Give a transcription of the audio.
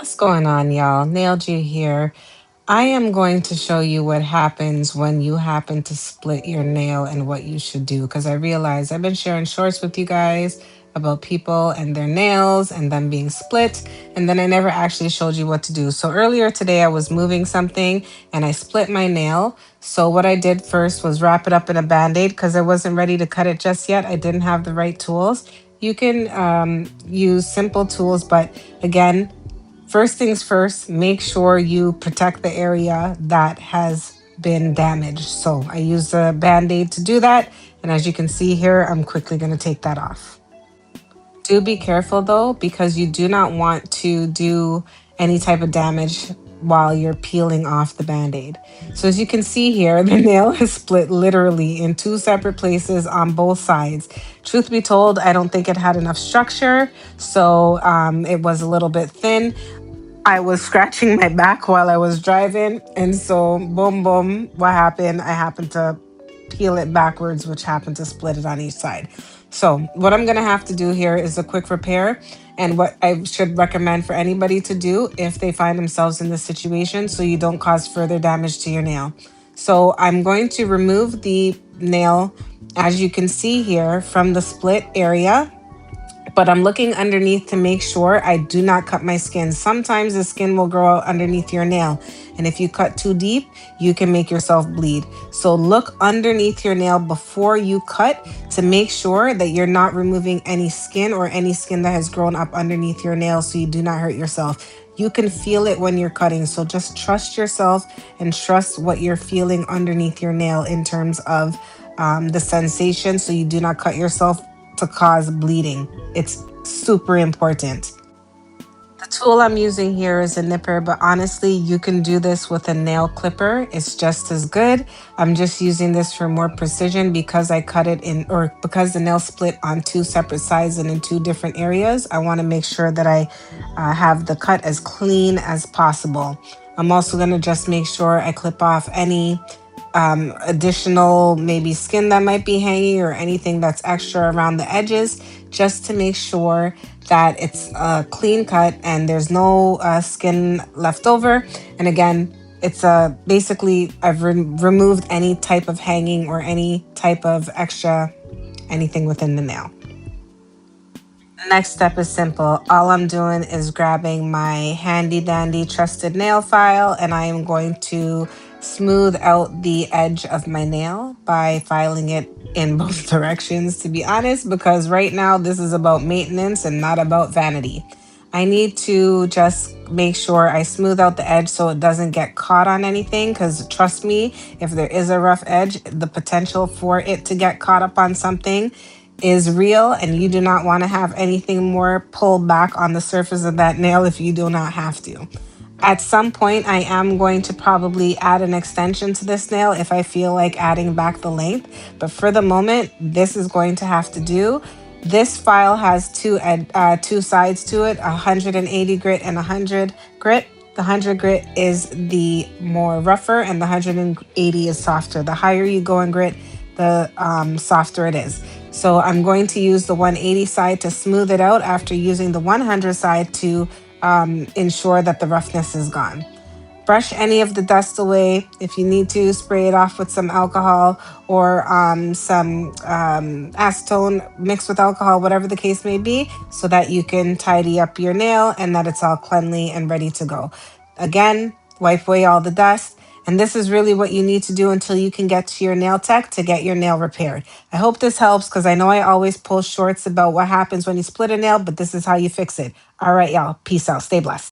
What's going on, y'all? Nail G here. I am going to show you what happens when you happen to split your nail and what you should do. Because I realize I've been sharing shorts with you guys about people and their nails and them being split. And then I never actually showed you what to do. So earlier today, I was moving something and I split my nail. So what I did first was wrap it up in a band-aid because I wasn't ready to cut it just yet. I didn't have the right tools. You can use simple tools, but again, first things first, make sure you protect the area that has been damaged. So I use a band-aid to do that. And as you can see here, I'm quickly going to take that off. Do be careful though, because you do not want to do any type of damage while you're peeling off the band-aid. So as you can see here, the nail is split literally in two separate places on both sides. Truth be told, I don't think it had enough structure, so it was a little bit thin. I was scratching my back while I was driving. And so, boom, boom, what happened? I happened to peel it backwards, which happened to split it on each side. So, what I'm going to have to do here is a quick repair. And what I should recommend for anybody to do if they find themselves in this situation so you don't cause further damage to your nail. So, I'm going to remove the nail, as you can see here, from the split area, but I'm looking underneath to make sure I do not cut my skin. Sometimes the skin will grow out underneath your nail, and if you cut too deep, you can make yourself bleed. So look underneath your nail before you cut to make sure that you're not removing any skin or any skin that has grown up underneath your nail so you do not hurt yourself. You can feel it when you're cutting, so just trust yourself and trust what you're feeling underneath your nail in terms of the sensation so you do not cut yourself to cause bleeding. It's super important. The tool I'm using here is a nipper, but honestly, you can do this with a nail clipper. It's just as good. I'm just using this for more precision because I cut it in, or because the nail split on two separate sides and in two different areas. I want to make sure that I have the cut as clean as possible. I'm also going to just make sure I clip off any additional maybe skin that might be hanging or anything that's extra around the edges, just to make sure that it's a clean cut and there's no skin left over. And again, it's basically I've removed any type of hanging or any type of extra anything within the nail. Next step is simple. All I'm doing is grabbing my handy dandy trusted nail file, and I am going to smooth out the edge of my nail by filing it in both directions, to be honest, because right now this is about maintenance and not about vanity. I need to just make sure I smooth out the edge so it doesn't get caught on anything, because trust me, if there is a rough edge, the potential for it to get caught up on something is real, and you do not want to have anything more pulled back on the surface of that nail if you do not have to. At some point, I am going to probably add an extension to this nail if I feel like adding back the length, but for the moment, this is going to have to do. This file has two sides to it, 180 grit and 100 grit. The 100 grit is the more rougher and the 180 is softer. The higher you go in grit, the softer it is. So I'm going to use the 180 side to smooth it out after using the 100 side to ensure that the roughness is gone. Brush any of the dust away. If you need to, spray it off with some alcohol or some acetone mixed with alcohol, whatever the case may be, so that you can tidy up your nail and that it's all cleanly and ready to go. Again, wipe away all the dust. And this is really what you need to do until you can get to your nail tech to get your nail repaired. I hope this helps, because I know I always post shorts about what happens when you split a nail, but this is how you fix it. All right, y'all. Peace out. Stay blessed.